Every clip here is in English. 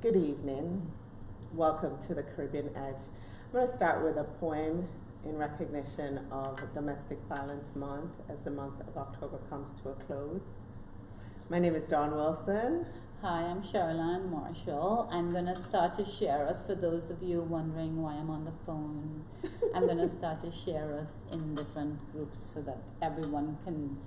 Good evening. Welcome to the Caribbean Edge. I'm going to start with a poem in recognition of Domestic Violence Month as the month of October comes to a close. My name is Dawn Wilson. Hi, I'm Sherilyn Marshall. I'm going to start to share us, for those of you wondering why I'm on the phone, I'm going to start to share us in different groups so that everyone can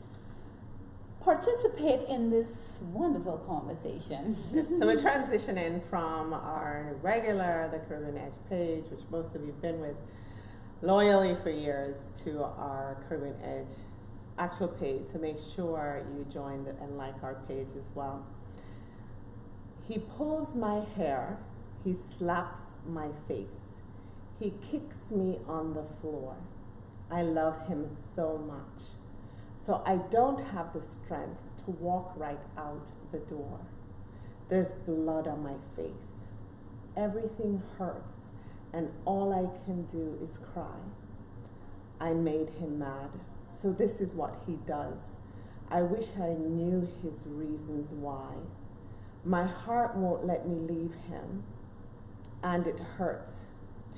participate in this wonderful conversation. So we're transitioning from our regular The Caribbean Edge page, which most of you have been with loyally for years, to our Caribbean Edge actual page. So make sure you join and like our page as well. He pulls my hair, he slaps my face, he kicks me on the floor. I love him so much. So I don't have the strength to walk right out the door. There's blood on my face. Everything hurts, and all I can do is cry. I made him mad, so this is what he does. I wish I knew his reasons why. My heart won't let me leave him, and it hurts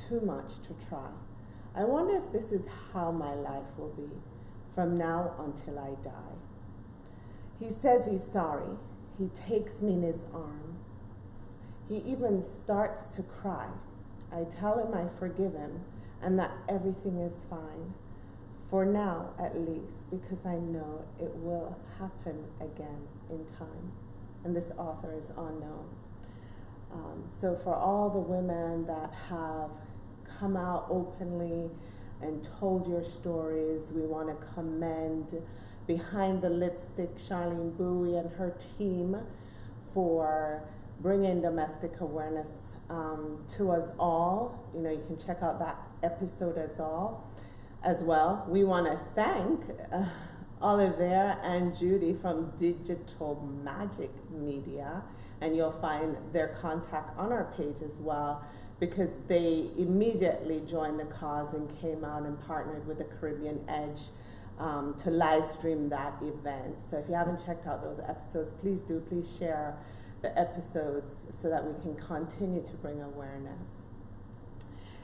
too much to try. I wonder if this is how my life will be from now until I die. He says he's sorry. He takes me in his arms. He even starts to cry. I tell him I forgive him and that everything is fine. For now, at least, because I know it will happen again in time. And this author is unknown. So for all the women that have come out openly and told your stories, we want to commend Behind the Lipstick, Charlene Bowie and her team for bringing domestic awareness to us all. You know, you can check out that episode as well. We want to thank Oliver and Judy from Digital Magic Media, and you'll find their contact on our page as well, because they immediately joined the cause and came out and partnered with the Caribbean Edge to live stream that event. So if you haven't checked out those episodes, please do. Please share the episodes so that we can continue to bring awareness.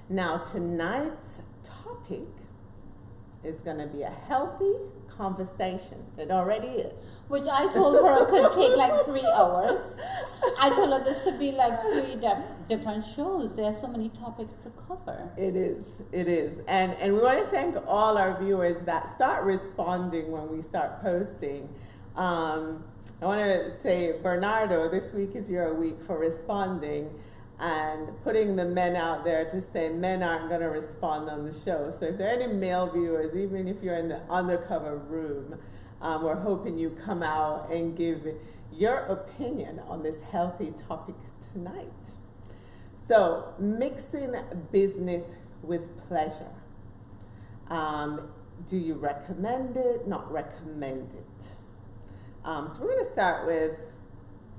Now, tonight's topic is going to be a healthy conversation. It already is. Which I told her could take like 3 hours. I told her this could be like 3 different shows. There are so many topics to cover. It is. And we want to thank all our viewers that start responding when we start posting. I want to say, Bernardo, this week is your week for responding and putting the men out there to say men aren't going to respond on the show. So if there are any male viewers, even if you're in the undercover room, we're hoping you come out and give your opinion on this healthy topic tonight. So, mixing business with pleasure. Do you recommend it? Not recommend it. So we're going to start with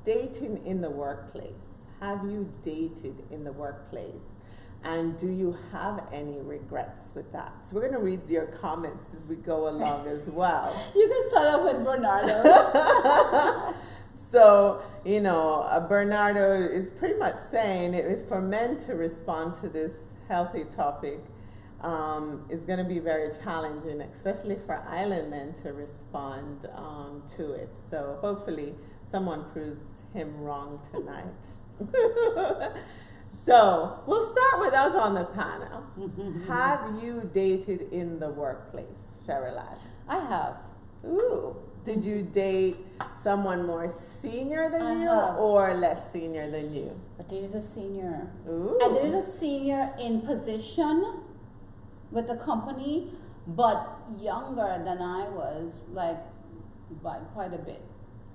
dating in the workplace. Have you dated in the workplace? And do you have any regrets with that? So we're going to read your comments as we go along as well. You can start off with Bernardo. So, you know, Bernardo is pretty much saying for men to respond to this healthy topic is going to be very challenging, especially for island men to respond to it. So hopefully someone proves him wrong tonight. So we'll start with us on the panel. Have you dated in the workplace, Sherilyn? I have. Ooh. Did you date someone more senior than you or less senior than you? I dated a senior. Ooh. I dated a senior in position with the company, but younger than I was, like by quite a bit.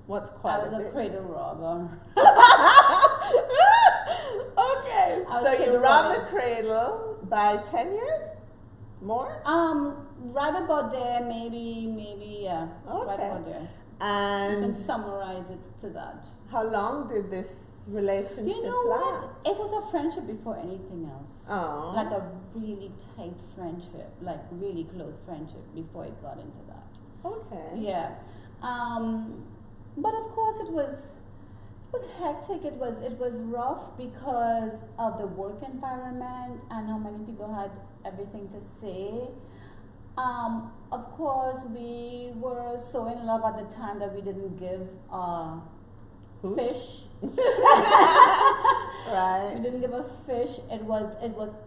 What's quite a bit? I was a cradle robber. Okay, so you robbed the cradle by 10 years? More? Right about there, maybe, yeah. Okay. Right about there. And you can summarize it to that. How long did this relationship You know last? what? It was a friendship before anything else. Oh. Like a really tight friendship, like really close friendship before it got into that. Okay. Yeah. But of course it was It was hectic. It was rough because of the work environment and how many people had everything to say. Of course, we were so in love at the time that we didn't give Oops. fish. Right. We didn't give a fish. It was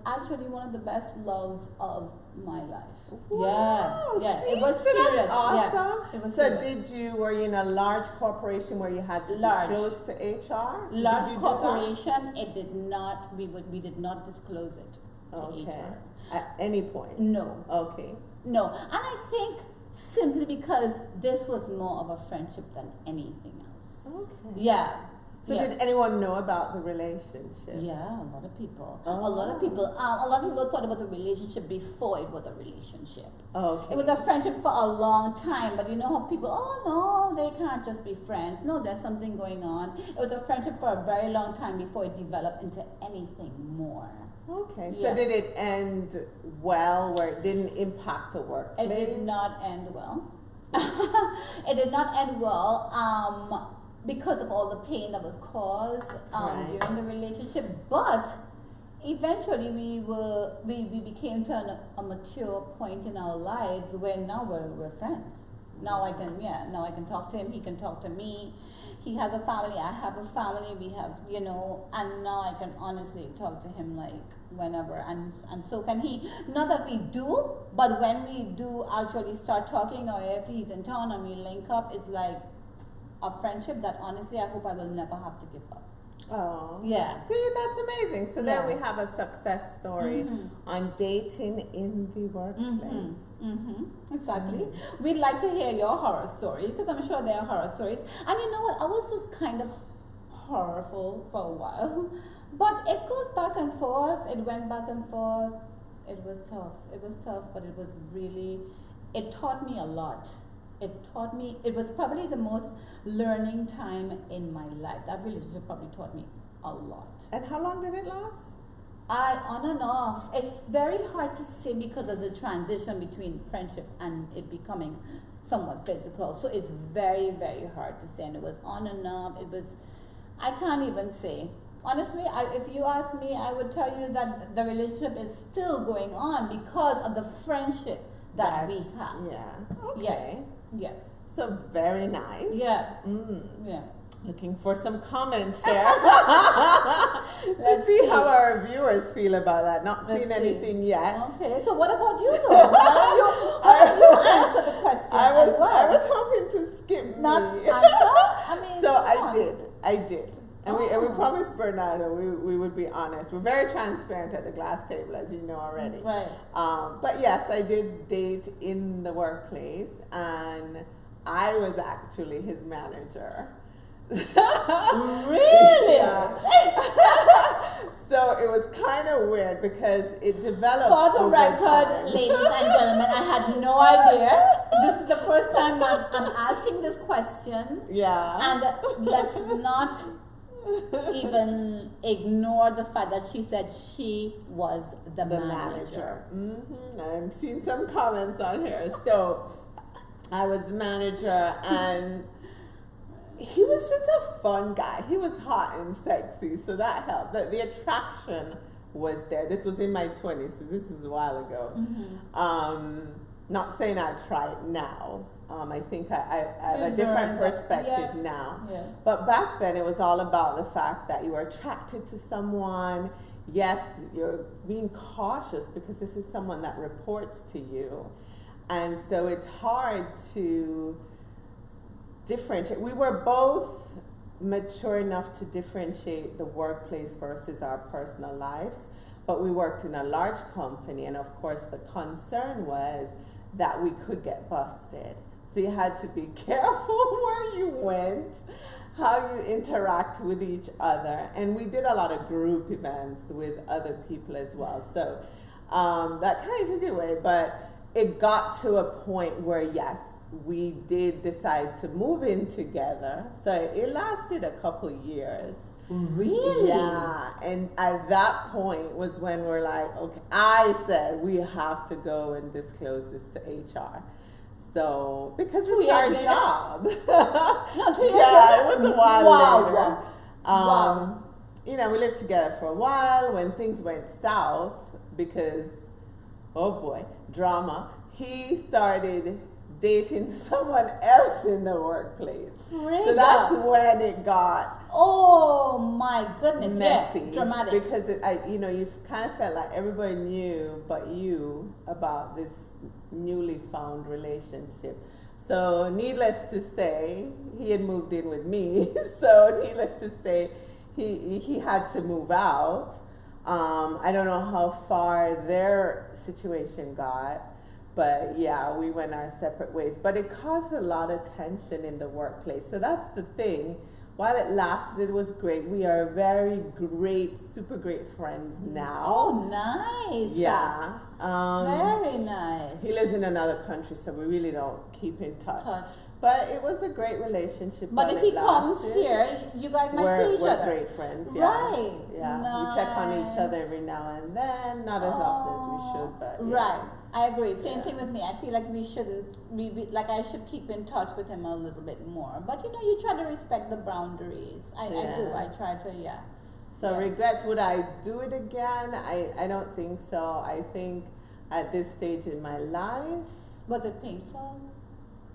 actually one of the best loves of my life. Wow. Yeah. See? It was So serious. that's awesome. Yeah, it was So serious. were you in a large corporation where you had to Large. disclose to HR? So did Large you do corporation. It did not. We did not disclose it to that? Okay. HR. At any point? No. Okay. No, and I think simply because this was more of a friendship than anything else. Okay. Yeah. So yeah. did anyone know about the relationship? Yeah, a lot of people. Oh, A lot of wow. people. A lot of people thought it was a relationship before it was a relationship. Okay. It was a friendship for a long time, but you know how people, oh no, they can't just be friends. No, there's something going on. It was a friendship for a very long time before it developed into anything more. Okay. So Yeah. did it end well where it didn't impact the workplace? It did not end well. It did not end well because of all the pain that was caused Right. during the relationship. But eventually, we became to a mature point in our lives where now we're friends. Now I can talk to him. He can talk to me. He has a family. I have a family. We have, and now I can honestly talk to him like whenever, and so can he. Not that we do, but when we do actually start talking, or if he's in town and we link up, it's like a friendship that honestly I hope I will never have to give up. Oh. Yeah. See, that's amazing. So there Yeah. we have a success story Mhm. on dating in the workplace. Exactly. We'd like to hear your horror story because I'm sure there are horror stories. And you know what? Ours was kind of horrible for a while, but it goes back and forth. It went back and forth. It was tough. But it was really. It taught me a lot. It was probably the most learning time in my life. That relationship probably taught me a lot. And how long did it last? On and off. It's very hard to say because of the transition between friendship and it becoming somewhat physical. So it's very, very hard to say. And it was on and off. I can't even say. Honestly, if you ask me, I would tell you that the relationship is still going on because of the friendship that we have. Yeah. Okay. Yeah. So very nice. Yeah. Mm. Yeah. Looking for some comments here to Let's see see. how our viewers feel about that. Not Let's seen see. anything yet. Okay, so what about you though? Why don't you answer the question I as well? was hoping to skip Not me. answer? I mean, So come I on. did. And we Oh. promised Bernardo we would be honest. We're very transparent at the glass table, as you know already. Right. But yes, I did date in the workplace, and I was actually his manager. Really? Yeah. So it was kind of weird because it developed. For the over record, time. ladies and gentlemen, I had no idea. This is the first time I'm asking this question. Yeah. And let's not even ignore the fact that she said she was the manager. I've seen some comments on here. So I was the manager, and he was just a fun guy. He was hot and sexy, so that helped. The attraction was there. This was in my 20s, so this is a while ago. Not saying I'd try it now. I think I have a You different learned that- perspective yeah. now. Yeah. But back then, it was all about the fact that you were attracted to someone. Yes, you're being cautious because this is someone that reports to you. And so it's hard to differentiate. We were both mature enough to differentiate the workplace versus our personal lives, but we worked in a large company, and of course the concern was that we could get busted. So you had to be careful where you went, how you interact with each other. And we did a lot of group events with other people as well. So that kind of took it away, but it got to a point where, yes, we did decide to move in together. So it lasted a couple years. Really? Yeah, and at that point was when we're like, okay, I said we have to go and disclose this to HR. So, because 2 it's our years later? job. No, 2 years Yeah, later? it was a while Wow. later. Wow. You know, we lived together for a while when things went south because, oh boy, drama. He started dating someone else in the workplace. So that's when it got Oh my goodness. messy. Yeah. Dramatic. Because you kind of felt like everybody knew but you about this newly found relationship. So needless to say, he had moved in with me. So needless to say, he had to move out. I don't know how far their situation got, but yeah, we went our separate ways. But it caused a lot of tension in the workplace. So that's the thing. While it lasted, it was great. We are very great, super great friends now. Oh, nice. Yeah. Very nice. He lives in another country, so we really don't keep in touch. Touch. But it was a great relationship. But while if he it comes lasted. here, you guys might see each We're other. great friends, yeah. Right. Yeah, we check on each other every now and then, not as often as we should, but yeah. Right. I agree. Same Yeah. thing with me. I feel like we shouldn't. Like I should keep in touch with him a little bit more. But you know, you try to respect the boundaries. I do. Yeah. I try to. Yeah. So Yeah. regrets, would I do it again? I don't think so. I think at this stage in my life, Was it painful?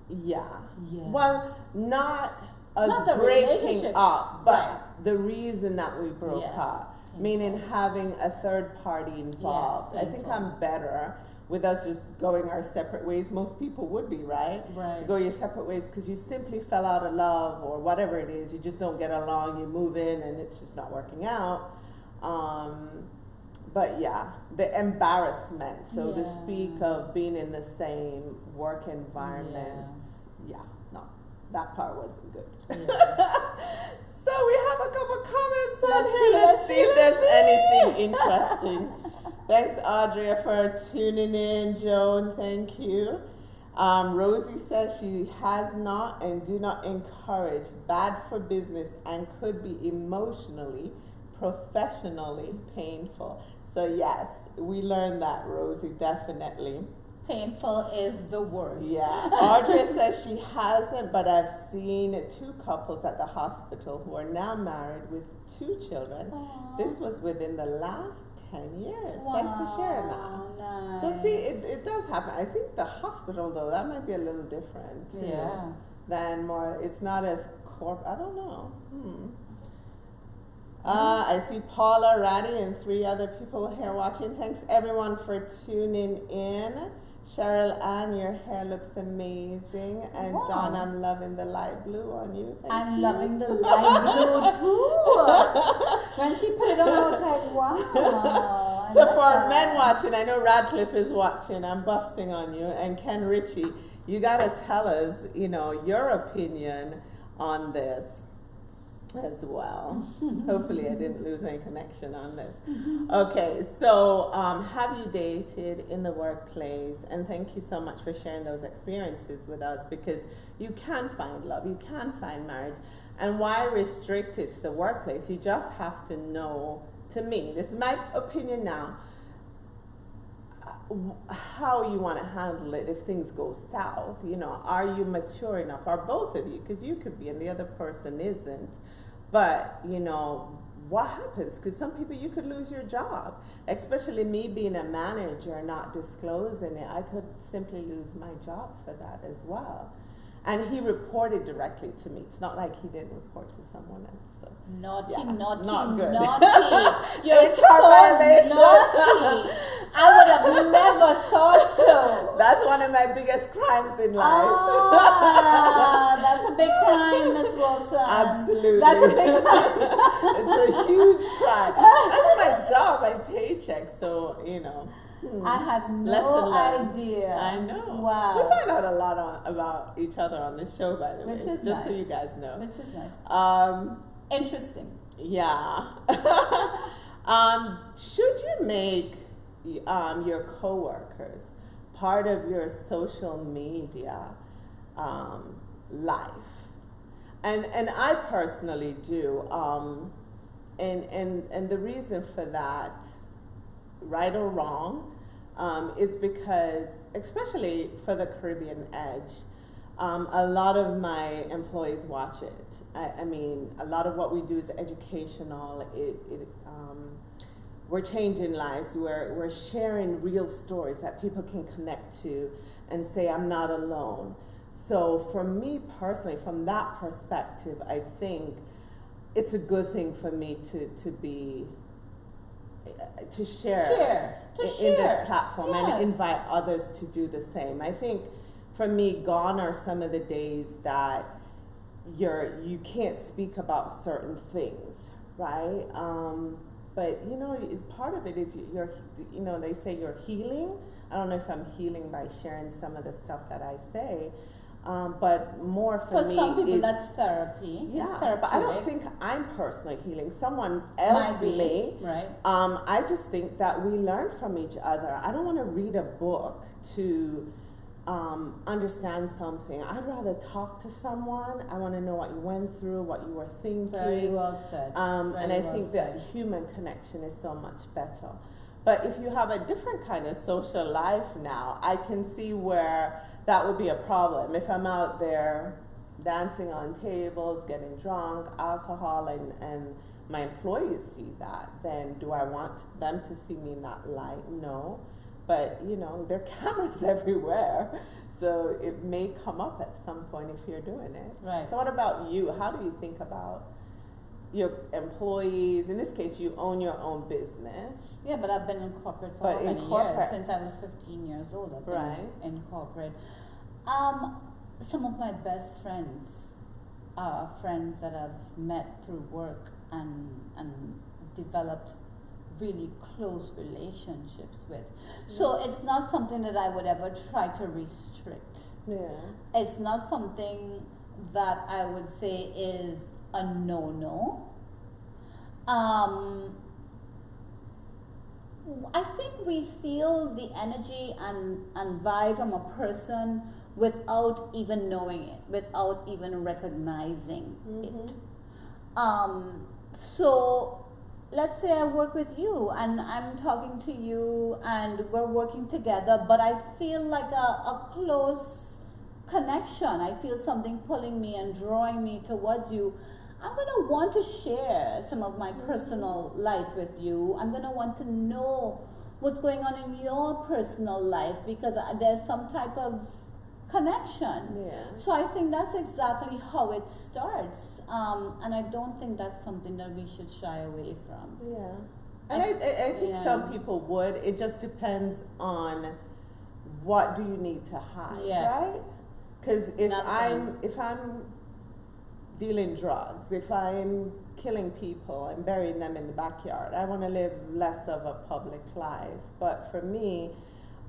yeah. Yeah. Well, not us Not the breaking relationship. up, but Right. the reason that we broke Yes. up, meaning having a third party involved. I think painful. I'm better with us just going our separate ways. Most people would be, right? Right. You go your separate ways because you simply fell out of love or whatever it is. You just don't get along. You move in and it's just not working out. But yeah, the embarrassment, so to Yeah. speak, of being in the same work environment. Yeah, no, that part wasn't good. Yeah. So we have a couple comments on Let's here. see, Let's see if there's let's anything interesting. Thanks, Audrey, for tuning in. Joan, thank you. Rosie says she has not and do not encourage bad for business and could be emotionally, professionally painful. So yes, we learned that, Rosie, definitely. Painful is the word. Yeah. Audrey says she hasn't, but I've seen two couples at the hospital who are now married with 2 children. Aw. This was within the last 10 years. Thanks for sharing that. Nice. So see, it does happen. I think the hospital, though, that might be a little different too. Yeah. Than more, it's not as I don't know. I see Paula, Ratty, and 3 other people here watching. Thanks everyone for tuning in. Cheryl Ann, your hair looks amazing. And Wow. Dawn, I'm loving the light blue on you. Thank I'm you. loving the light blue too. When she put it on, I was like, wow. I So love for that. men watching, I know Radcliffe is watching. I'm busting on you. And Ken Ritchie, you got to tell us, your opinion on this as well. Hopefully I didn't lose any connection on this. Okay, so have you dated in the workplace? And thank you so much for sharing those experiences with us, because you can find love, you can find marriage. And why restrict it to the workplace? You just have to know, to me, this is my opinion now, how you want to handle it if things go south. Are you mature enough? Are both of you? Because you could be and the other person isn't. But, what happens? Because some people, you could lose your job. Especially me being a manager, not disclosing it. I could simply lose my job for that as well. And he reported directly to me. It's not like he didn't report to someone else. So. Naughty, Yeah, naughty, not good. naughty. You're HR so violation. naughty. I would have never thought so. That's one of my biggest crimes in life. That's a big crime, Miss Wilson. Absolutely. That's a big crime. It's a huge crime. That's my job, my paycheck. So, I had lesson no learned. idea. I know. Wow. We find out a lot about each other on this show, by the way. Which is just so nice. you guys know. Which is nice. Um, Interesting. yeah. Should you make your coworkers part of your social media life? And I personally do. And the reason for that, right or wrong, is because, especially for the Caribbean Edge, a lot of my employees watch it. I mean, a lot of what we do is educational. We're changing lives. We're sharing real stories that people can connect to and say, I'm not alone. So for me personally, from that perspective, I think it's a good thing for me to be to share in this platform and invite others to do the same. I think for me, gone are some of the days that you can't speak about certain things, right? But you know, part of it is they say you're healing. I don't know if I'm healing by sharing some of the stuff that I say, but more for me, some people that's therapy. Yeah, but I don't think I'm personally healing. Someone else may. Right. I just think that we learn from each other. I don't want to read a book to understand something. I'd rather talk to someone. I want to know what you went through, what you were thinking. Very well said. And I think that human connection is so much better. But if you have a different kind of social life now, I can see where that would be a problem. If I'm out there dancing on tables, getting drunk, alcohol, and my employees see that, then do I want them to see me in that light? No. But, you know, there are cameras everywhere, so it may come up at some point if you're doing it. Right. So what about you? How do you think about your employees? In this case, you own your own business. Yeah, but I've been in corporate for how many years? Since I was 15 years old, I've been in corporate. Some of my best friends are friends that I've met through work and developed really close relationships with. So it's not something that I would ever try to restrict. Yeah. It's not something that I would say is a no-no. I think we feel the energy and vibe from a person without even knowing it, without even recognizing it. So let's say I work with you and I'm talking to you and we're working together, but I feel like a close connection. I feel something pulling me and drawing me towards you. I'm going to want to share some of my personal life with you. I'm going to want to know what's going on in your personal life because there's some type of connection. Yeah. So I think that's exactly how it starts. And I don't think that's something that we should shy away from. Yeah. And I think some people would. It just depends on what do you need to hide, right? Because if I'm dealing drugs, if I'm killing people and burying them in the backyard, I want to live less of a public life. But for me,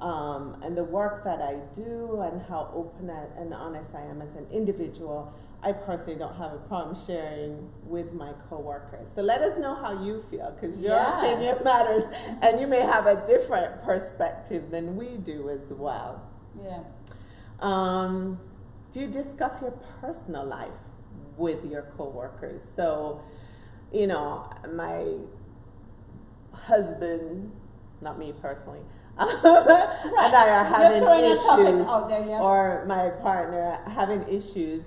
and the work that I do and how open and honest I am as an individual, I personally don't have a problem sharing with my coworkers. So let us know how you feel, because your opinion matters, and you may have a different perspective than we do as well. Yeah. Do you discuss your personal life with your coworkers? So, you know, my husband, not me personally, and I are having issues, or my partner having issues,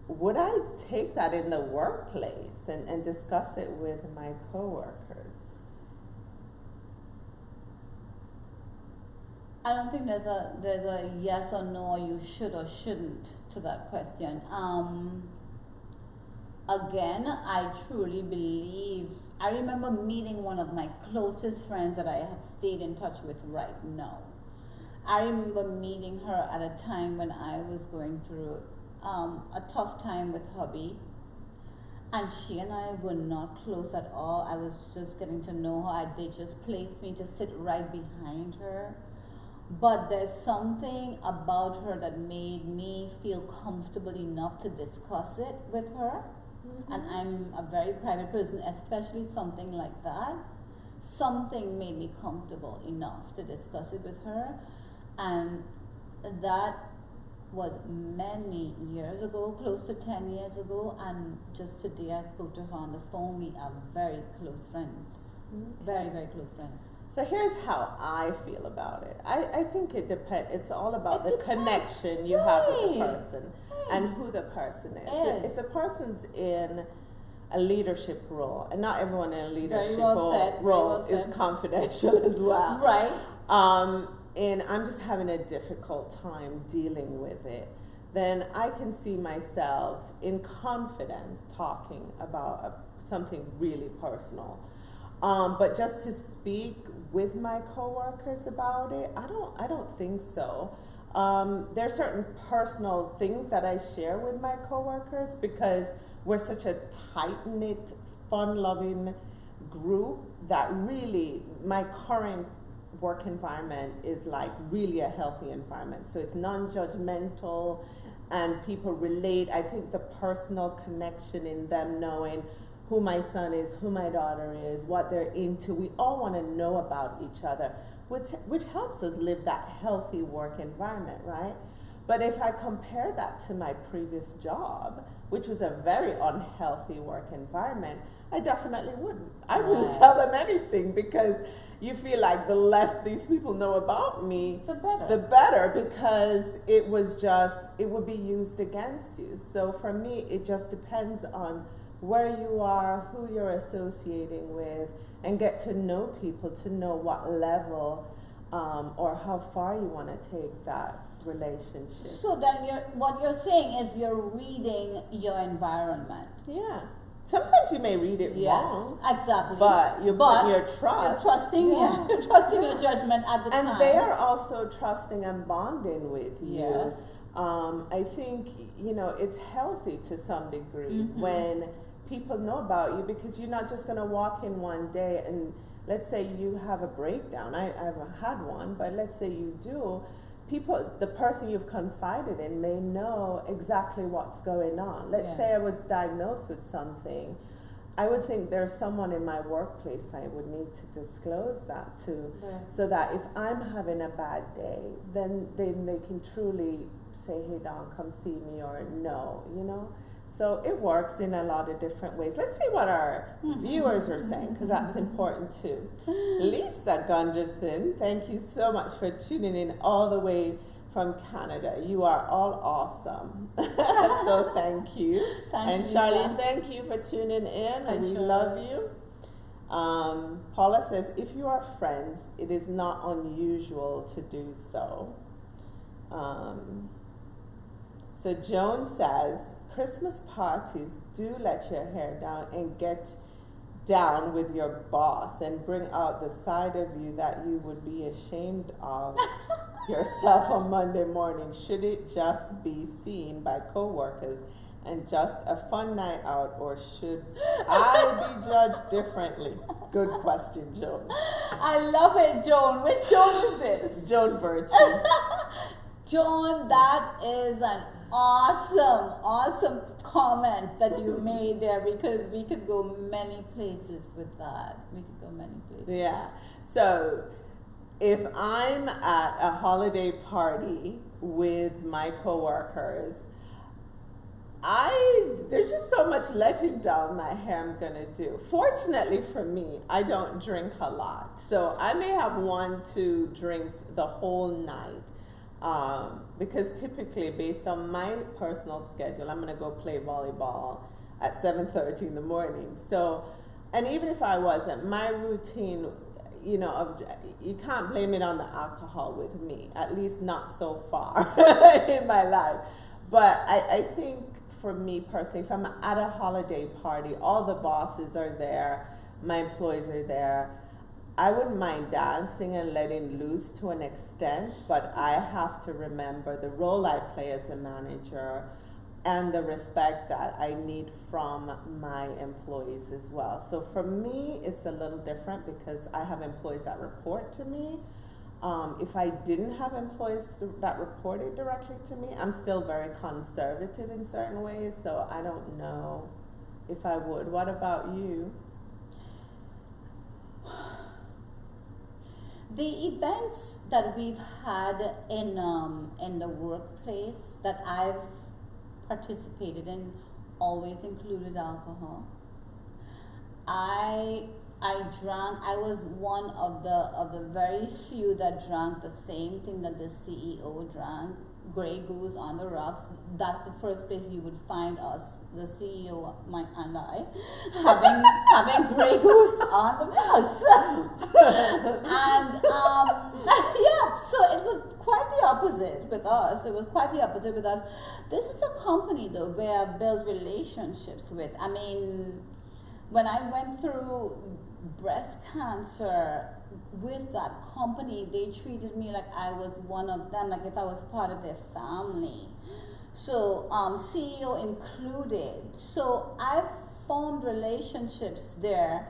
would I take that in the workplace and discuss it with my coworkers? I don't think there's a yes or no, or you should or shouldn't to that question. Again, I truly believe, I remember meeting one of my closest friends that I have stayed in touch with right now. I remember meeting her at a time when I was going through a tough time with hubby, and she and I were not close at all. I was just getting to know her. They just placed me to sit right behind her. But there's something about her that made me feel comfortable enough to discuss it with her. And I'm a very private person, especially something like that. Something made me comfortable enough to discuss it with her. And that was many years ago, close to 10 years ago. And just today I spoke to her on the phone. We are very close friends. Very, very close friends. So here's how I feel about it. I think it depends. It's all about It the depends. connection you have with the Right. person and who the person is. Is. If the person's in a leadership role, and not everyone in a leadership well said, very role well is said. confidential as well. Right. And I'm just having a difficult time dealing with it, then I can see myself in confidence talking about something really personal. But just to speak with my coworkers about it, I don't think so. There are certain personal things that I share with my coworkers because we're such a tight-knit, fun-loving group that really my current work environment is like really a healthy environment. So it's non-judgmental and people relate. I think the personal connection in them knowing who my son is, who my daughter is, what they're into. We all want to know about each other, which helps us live that healthy work environment, right? But if I compare that to my previous job, which was a very unhealthy work environment, I definitely wouldn't. I wouldn't Right. tell them anything because you feel like the less these people know about me, The better. the better, because it would be used against you. So for me, it just depends on where you are, who you're associating with, and get to know people to know what level or how far you want to take that relationship. So then what you're saying is you're reading your environment. Yeah. Sometimes you may read it wrong, Exactly. but you put your trust. You're trusting you're trusting your judgment at the And time. they are also trusting and bonding with you. Yes. I think, it's healthy to some degree Mhm. when people know about you, because you're not just going to walk in one day and let's say you have a breakdown. I haven't had one, but let's say you do. The person you've confided in may know exactly what's going on. Let's Yeah. say I was diagnosed with something. I would think there's someone in my workplace I would need to disclose that to, Right. so that if I'm having a bad day, then they can truly say, hey, Dawn, come see me, or no, So it works in a lot of different ways. Let's see what our viewers are saying, because that's important too. Lisa Gunderson, thank you so much for tuning in all the way from Canada. You are all awesome. So thank you. Thank And you, Charlene, Lisa. thank you for tuning in. Hi, We Charlene. love you. Paula says, if you are friends, it is not unusual to do so. So Joan says, Christmas parties, do let your hair down and get down with your boss and bring out the side of you that you would be ashamed of yourself on Monday morning. Should it just be seen by coworkers and just a fun night out, or should I be judged differently? Good question, Joan. I love it, Joan. Which Joan is this? Joan Virtue. Joan, that is an awesome comment that you made there, because we could go many places with that. Yeah. So if I'm at a holiday party with my coworkers, there's just so much letting down my hair I'm gonna do. Fortunately for me, I don't drink a lot, so I may have 1-2 drinks the whole night. Because typically, based on my personal schedule, I'm gonna go play volleyball at 7:30 in the morning. So, and even if I wasn't, my routine, you can't blame it on the alcohol with me, at least not so far in my life. But I think for me personally, if I'm at a holiday party, all the bosses are there, my employees are there, I wouldn't mind dancing and letting loose to an extent, but I have to remember the role I play as a manager and the respect that I need from my employees as well. So for me, it's a little different because I have employees that report to me. If I didn't have employees that reported directly to me, I'm still very conservative in certain ways, so I don't know if I would. What about you? The events that we've had in the workplace that I've participated in always included alcohol. I I was one of the very few that drank the same thing that the CEO drank, Grey Goose on the rocks. That's the first place you would find us, the CEO, and I, having Grey Goose on the rocks. And yeah, so it was quite the opposite with us. It was quite the opposite with us. This is a company though where I've built relationships with. I mean, when I went through breast cancer with that company, they treated me like I was one of them, like if I was part of their family. So CEO included. So I've formed relationships there.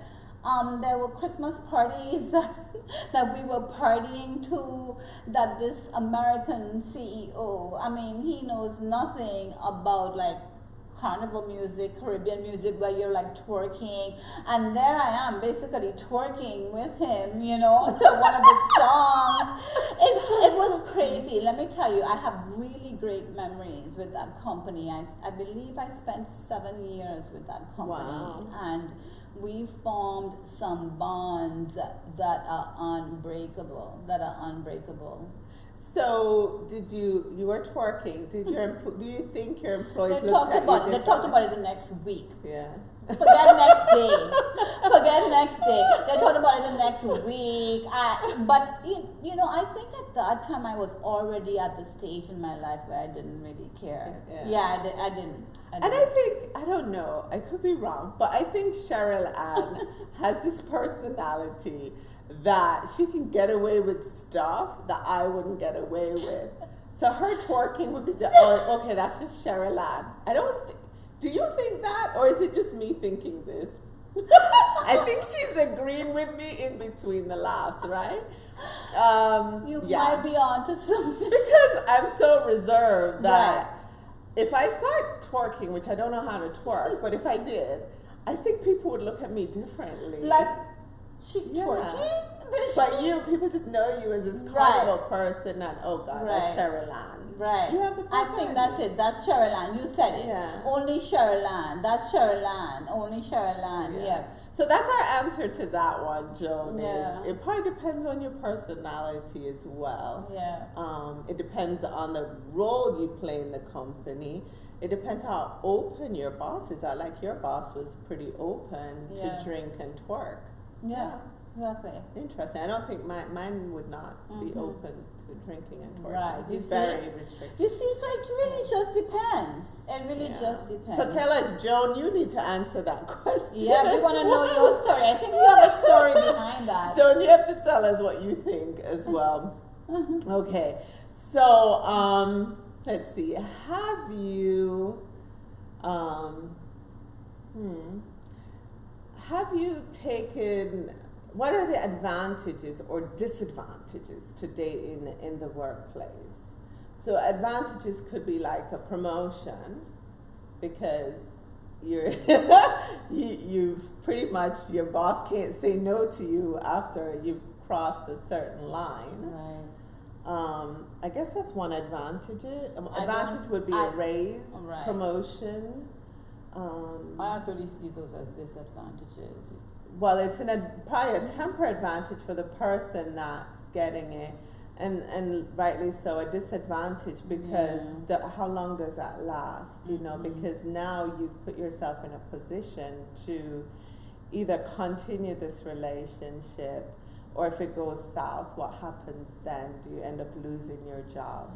There were Christmas parties that we were partying to, that this American CEO, I mean, he knows nothing about like carnival music, Caribbean music, where you're like twerking, and there I am basically twerking with him, you know, to one of his songs. It was crazy. Let me tell you, I have really great memories with that company. I believe I spent 7 years with that company. Wow. And we formed some bonds that are unbreakable. So, did you were twerking? Did do you think your employees They looked talked at about you they talked differently? about it the next week. Yeah. Forget next day. Forget next day. They talked about it the next week. But you know, I think at that time I was already at the stage in my life where I didn't really care. Yeah. I didn't. And I think, I don't know, I could be wrong, but I think Cheryl Ann has this personality that she can get away with stuff that I wouldn't get away with. So her twerking would be just, oh, okay, that's just Cheryl Ann. I don't think, do you think that, or is it just me thinking this? I think she's agreeing with me in between the laughs, right? You yeah. might be onto something. Because I'm so reserved that Right. if I start twerking, which I don't know how to twerk, but if I did, I think people would look at me differently. Like she's Yeah. twerking. But people just know you as this carnival person, and oh God, that's Right. Cheryl Ann. Right. You have the I think that's it. That's Cheryl Ann. You said it. Yeah. Only Cheryl Ann. That's Cheryl Ann. Only Cheryl Ann. Yeah. So that's our answer to that one, Joan. Yeah. Is it probably depends on your personality as well. Yeah. It depends on the role you play in the company. It depends how open your bosses are. Like your boss was pretty open Yeah. to drink and twerk. Yeah. Exactly. Interesting. I don't think mine would not be Mhm. open to drinking and twerking. Right. You He's see? very restricted. You see, so it really just depends. It really Yeah. just depends. So tell us, Joan, you need to answer that question. Yeah, we as want to know well. your story. I think you have a story behind that. Joan, you have to tell us what you think as well. Okay. So, let's see. Have you, have you taken, what are the advantages or disadvantages to dating in the workplace? So advantages could be like a promotion because you're you've pretty much, your boss can't say no to you after you've crossed a certain line. Right. I guess that's one advantage. I Advantage don't- would be I- a raise, Right. promotion. I actually see those as disadvantages. Well, it's probably a temporary advantage for the person that's getting it, and rightly so, a disadvantage because how long does that last? You know, Mhm. because now you've put yourself in a position to either continue this relationship, or if it goes south, what happens then? Do you end up losing your job?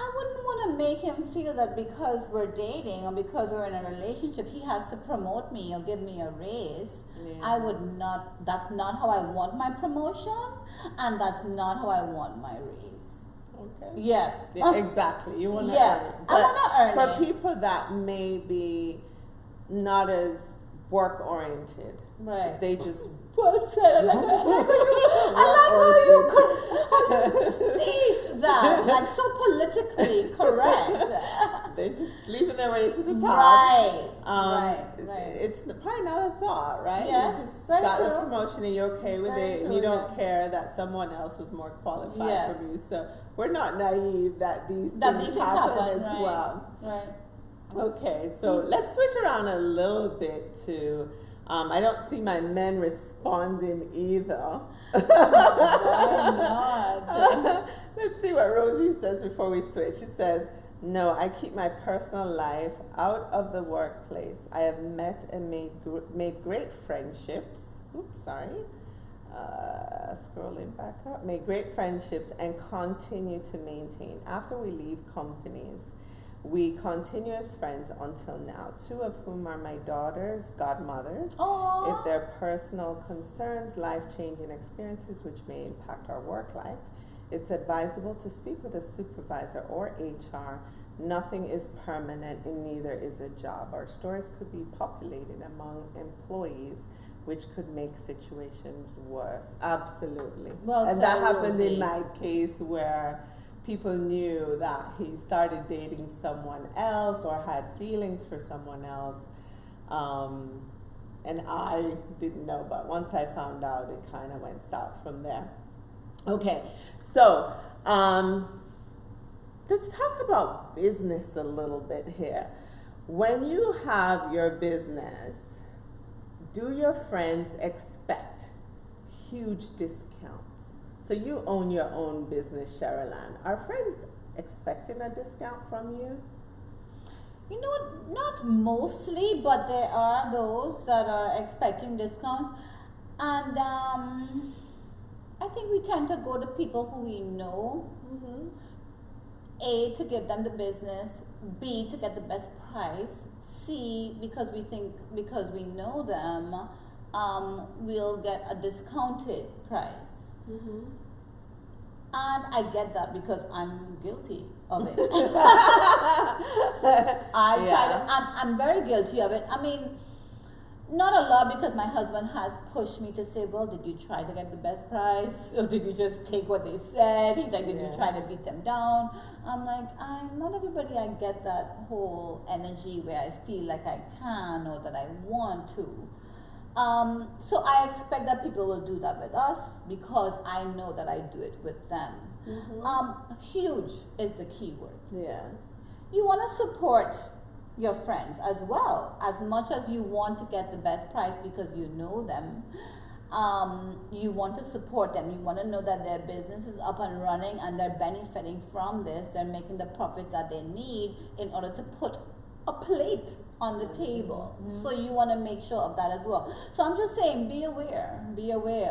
I wouldn't want to make him feel that because we're dating or because we're in a relationship, he has to promote me or give me a raise. Yeah. I would not, that's not how I want my promotion, and that's not how I want my raise. Okay. Yeah. Yeah, exactly. You want to Yeah, earn it. I wanna earn for it. people that may be not as work oriented, Right. they just Well said. I like how you stage that, like so politically correct. they're just sleeping their way to the top. Right. Right. It's probably not a thought, right? Yeah, You just very got the true. promotion and you're okay with Very it, and true, you don't yeah. care that someone else was more qualified Yeah. from you. So we're not naive that these That things these things happen happen, as right. well. Right. Okay, so let's switch around a little bit to I don't see my men responding either. Why not? Let's see what Rosie says before we switch. She says, no, I keep my personal life out of the workplace. I have met and made great friendships. Oops, sorry. Scrolling back up. Made great friendships and continue to maintain. After we leave companies, we continue as friends until now, 2 of whom are my daughter's godmothers. Aww. If there are personal concerns, life-changing experiences which may impact our work life, it's advisable to speak with a supervisor or HR. Nothing is permanent and neither is a job. Our stores could be populated among employees, which could make situations worse. Absolutely. Well and said, that happened Rosie. in my case where people knew that he started dating someone else or had feelings for someone else. And I didn't know, but once I found out, it kind of went south from there. Okay, so let's talk about business a little bit here. When you have your business, do your friends expect huge discounts? So you own your own business, Sherilyn. Are friends expecting a discount from you? You know, not mostly, but there are those that are expecting discounts. And I think we tend to go to people who we know. Mm-hmm. A, to give them the business. B, to get the best price. C, because we know them, we'll get a discounted price. Mm-hmm. And I get that because I'm guilty of it. I'm very guilty of it. I mean, not a lot, because my husband has pushed me to say, well, did you try to get the best price? Or did you just take what they said? He's like, did you try to beat them down? I'm like, not everybody, I get that whole energy where I feel like I can or that I want to. So I expect that people will do that with us because I know that I do it with them. Mm-hmm. Huge is the key word. Yeah. You want to support your friends as well, as much as you want to get the best price because you know them. You want to support them. You want to know that their business is up and running and they're benefiting from this. They're making the profits that they need in order to put a plate on the table. Mm-hmm. So you want to make sure of that as well. So I'm just saying, be aware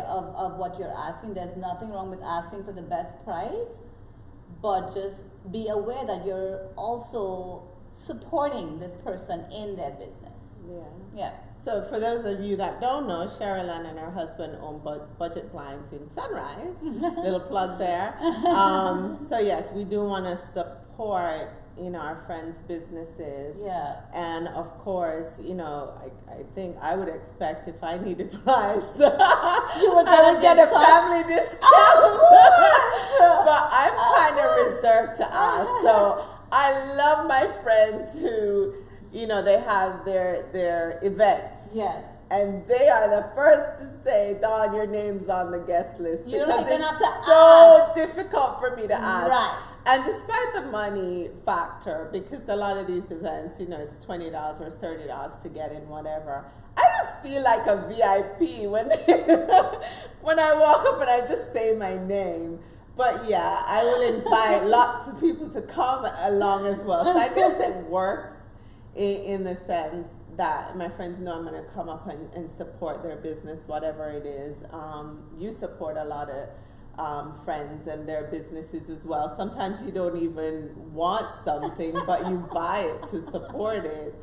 of what you're asking. There's nothing wrong with asking for the best price, but just be aware that you're also supporting this person in their business. Yeah. Yeah. So for those of you that don't know, Sherilyn and her husband own Budget Blinds in Sunrise. Little plug there. So yes, we do want to support, our friends' businesses. Yeah. And of course, I think I would expect if I needed blinds, You would I would get a discount. family discount. But I'm kind of reserved to ask. So I love my friends who, they have their events. Yes. And they are the first to say, Dawn, your name's on the guest list. You don't because even it's have to so difficult for me to ask. Right. And despite the money factor, because a lot of these events, it's $20 or $30 to get in, whatever. I just feel like a VIP when when I walk up and I just say my name. But yeah, I will invite lots of people to come along as well. So I guess it works in the sense that my friends know I'm going to come up and support their business, whatever it is. You support a lot of friends and their businesses as well. Sometimes you don't even want something, but you buy it to support it,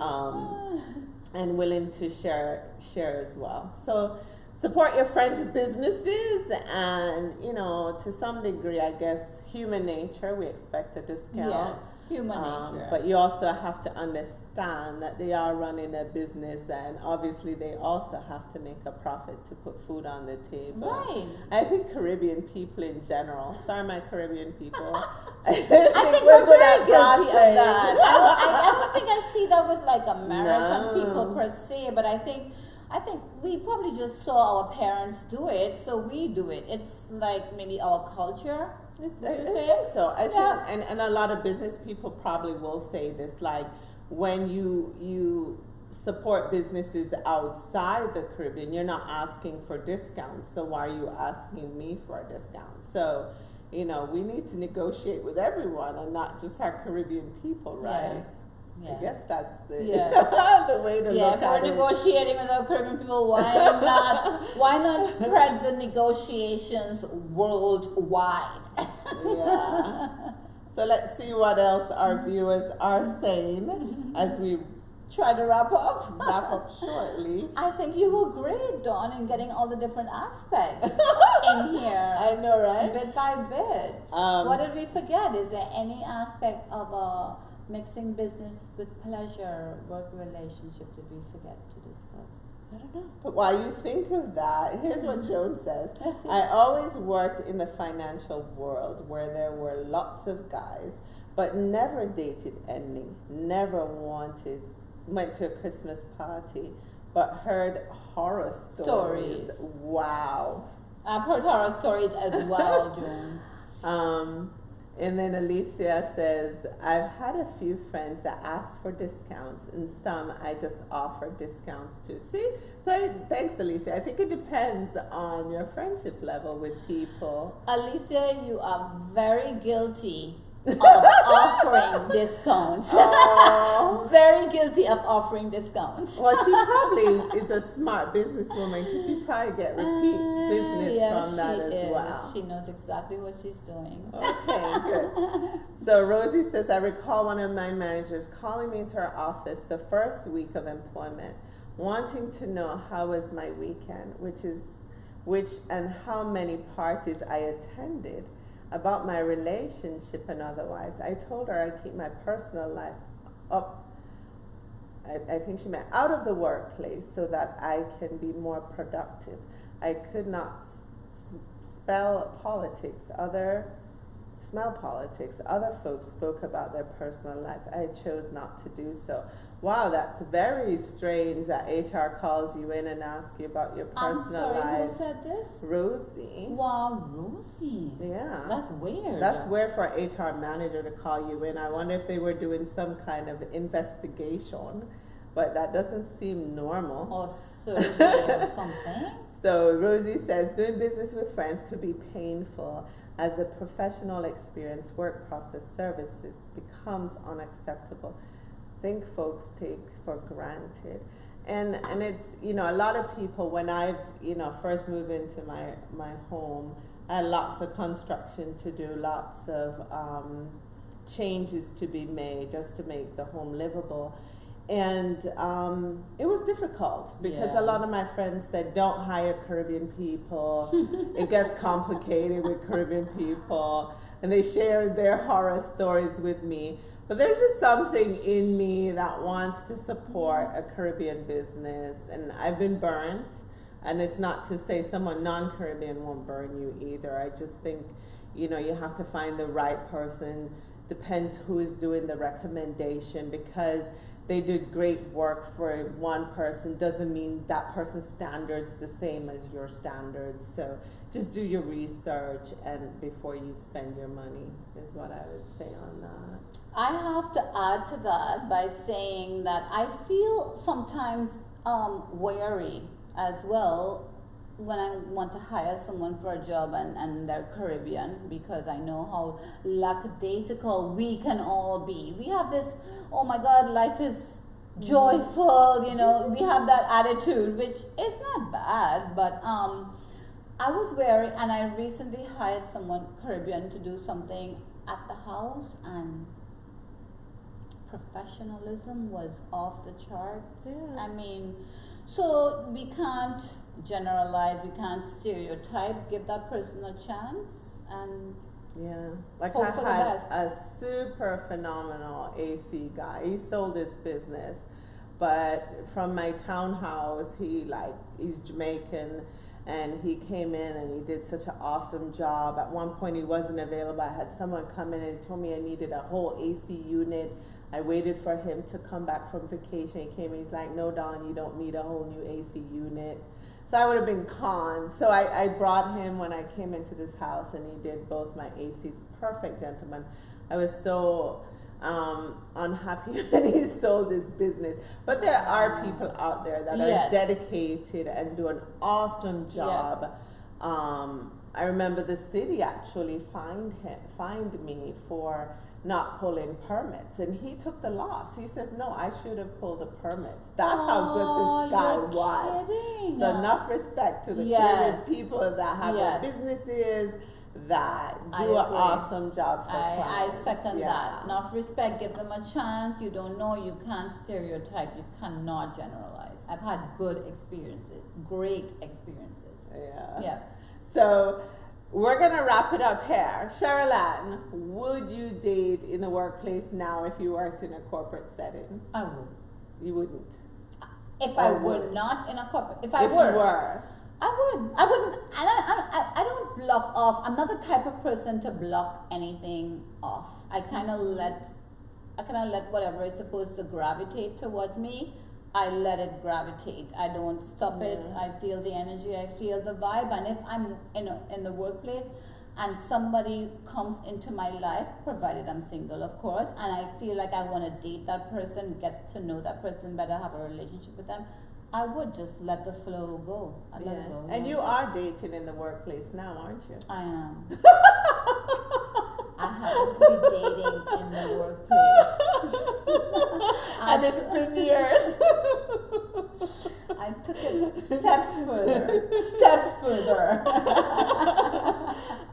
and willing to share as well. So support your friends' businesses, and to some degree, I guess human nature, we expect a discount. Yes, human nature. But you also have to understand that they are running a business, and obviously they also have to make a profit to put food on the table. Right. I think Caribbean people in general, sorry my Caribbean people, I think we're good very at guilty of bartering. that. I don't think I see that with like American No. people per se, but I think we probably just saw our parents do it, so we do it. It's like maybe our culture. I Would you say? think so. I Yeah. think, and a lot of business people probably will say this, like when you support businesses outside the Caribbean. You're not asking for discounts, so why are you asking me for a discount? So, you know, we need to negotiate with everyone and not just our Caribbean people, right? Yeah. I guess that's the the way to Yeah, look if at we're it. negotiating with our Caribbean people, why not spread the negotiations worldwide? Yeah. So let's see what else our viewers are saying as we Try to wrap up. wrap up shortly. I think you were great, Dawn, in getting all the different aspects in here. I know, right? Bit by bit. What did we forget? Is there any aspect of mixing business with pleasure, work relationship did we forget to discuss? I don't know. But while you think of that, here's what Joan says. Let's see. I always worked in the financial world where there were lots of guys, but never dated any, never went to a Christmas party, but heard horror stories. Wow. I've heard horror stories as well, June. And then Alicia says, I've had a few friends that ask for discounts, and some I just offer discounts to. See? Thanks, Alicia. I think it depends on your friendship level with people. Alicia, you are very guilty of offering discounts. Oh. Very guilty of offering discounts. Well, she probably is a smart businesswoman because you probably get repeat business from that as well. She knows exactly what she's doing. Okay, good. So Rosie says, I recall one of my managers calling me into her office the first week of employment, wanting to know how was my weekend, which and how many parties I attended, about my relationship and otherwise. I told her I keep my personal life up. I think she meant out of the workplace so that I can be more productive. I could not smell politics. Other folks spoke about their personal life. I chose not to do so. Wow, that's very strange that HR calls you in and asks you about your personal I'm sorry, life. who said this? Rosie. Wow, Rosie. Yeah. That's weird. That's weird for an HR manager to call you in. I wonder if they were doing some kind of investigation, but that doesn't seem normal. Or survey or something. So Rosie says, doing business with friends could be painful as a professional experience, work process, services becomes unacceptable. Think folks take for granted. And it's, you know, a lot of people, when I've, you know, first moved into my home, I had lots of construction to do, lots of changes to be made just to make the home livable. And it was difficult because Yeah. a lot of my friends said, don't hire Caribbean people. It gets complicated with Caribbean people. And they shared their horror stories with me. But there's just something in me that wants to support a Caribbean business. And I've been burnt. And it's not to say someone non-Caribbean won't burn you either. I just think, you know, you have to find the right person. Depends who is doing the recommendation, because they did great work for one person doesn't mean that person's standards the same as your standards. So just do your research and before you spend your money is what I would say on that. I have to add to that by saying that I feel sometimes wary as well when I want to hire someone for a job and they're Caribbean, because I know how lackadaisical we can all be. We have this, oh my God, life is joyful, you know, we have that attitude, which is not bad, but I was wary, and I recently hired someone Caribbean to do something at the house, and professionalism was off the charts. Yeah. I mean, so we can't generalize, we can't stereotype, give that person a chance, and Yeah, like hope for the I had best. a super phenomenal AC guy. He sold his business, but from my townhouse, he's Jamaican, and he came in and he did such an awesome job. At one point, he wasn't available. I had someone come in and told me I needed a whole AC unit. I waited for him to come back from vacation. He came and he's like, no, Dawn, you don't need a whole new AC unit. So I would have been conned. So I brought him when I came into this house, and he did both my ACs. Perfect gentleman. I was so unhappy when he sold his business. But there are people out there that are Yes. dedicated and do an awesome job. I remember the city actually fined me for not pulling permits, and he took the loss. He says, "No, I should have pulled the permits." That's how good this guy you're was. kidding. So enough respect to the Yes. Caribbean people that have Yes. their businesses that I do an agree. awesome job for I clients. second Yeah. that. Enough respect, give them a chance. You don't know, you can't stereotype, you cannot generalize. I've had good experiences, great experiences. Yeah. Yeah. So we're gonna wrap it up here. Cheryl Ann, would you date in the workplace now if you worked in a corporate setting? I would. You wouldn't. If I Or were would. not in a corporate, if If I you were, were. I would. I wouldn't. I don't block off. I'm not the type of person to block anything off. I kind of let whatever is supposed to gravitate towards me. I let it gravitate. I don't stop it. Yeah. I feel the energy. I feel the vibe. And if I'm in the workplace, and somebody comes into my life, provided I'm single, of course, and I feel like I want to date that person, get to know that person better, have a relationship with them, I would just let the flow go. I let it go. And you are dating in the workplace now, aren't you? I am. I happen to be dating in the workplace. And it's been years. I took it steps further. Steps further.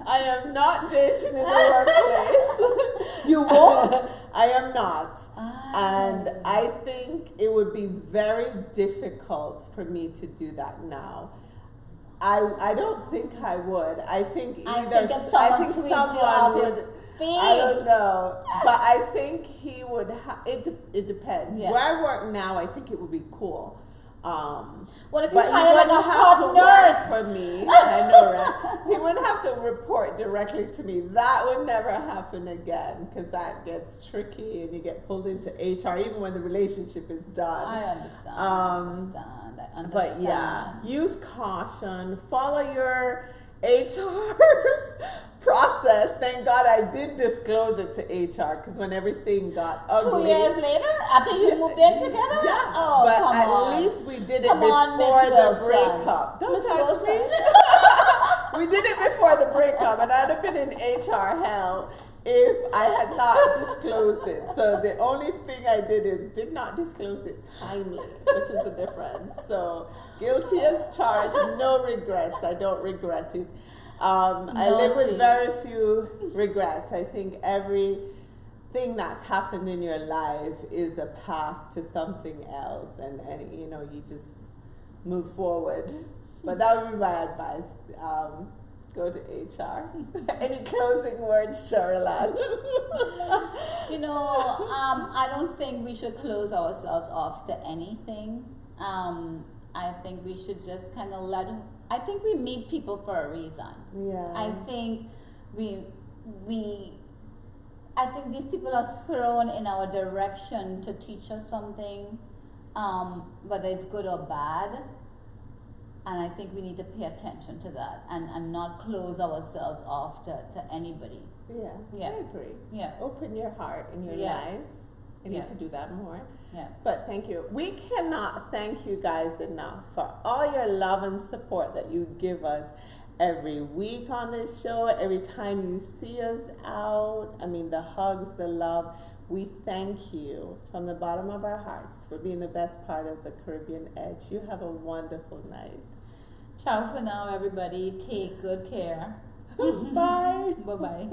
I am not dating in the workplace. You won't? I am not. Ah. And I think it would be very difficult for me to do that now. I don't think I would. I think I either think if someone sweeps you off your would. feet. I don't know, but I think he would. It depends. Yeah. Where I work now, I think it would be cool. What if you But he hire like wouldn't a have to hot work nurse? for me. I know, right? He wouldn't have to report directly to me. That would never happen again because that gets tricky and you get pulled into HR even when the relationship is done. I understand. I understand. But yeah, use caution. Follow your HR process. Thank God I did disclose it to HR because when everything got ugly. 2 years later, after you moved in together? Yeah, Oh, but come at on. least we did it Come on, before Miss the Wilson. breakup. Don't Miss touch Wilson. me. We did it before the breakup, and I'd have been in HR hell if I had not disclosed it. So the only thing I did not disclose it timely, which is the difference. So guilty as charged, no regrets. I don't regret it. I live with very few regrets. I think everything that's happened in your life is a path to something else, and you know, you just move forward. But that would be my advice. Go to HR. Any closing words, Cheryl? I don't think we should close ourselves off to anything. I think we should just kind of I think we meet people for a reason. Yeah. I think I think these people are thrown in our direction to teach us something, whether it's good or bad. And I think we need to pay attention to that and not close ourselves off to anybody. Yeah, Yeah. I agree. Yeah. Open your heart and your Yeah. lives. I need Yeah. to do that more. Yeah. But thank you. We cannot thank you guys enough for all your love and support that you give us every week on this show. Every time you see us out, I mean, the hugs, the love. We thank you from the bottom of our hearts for being the best part of the Caribbean Edge. You have a wonderful night. Ciao for now, everybody. Take good care. Bye. Bye-bye.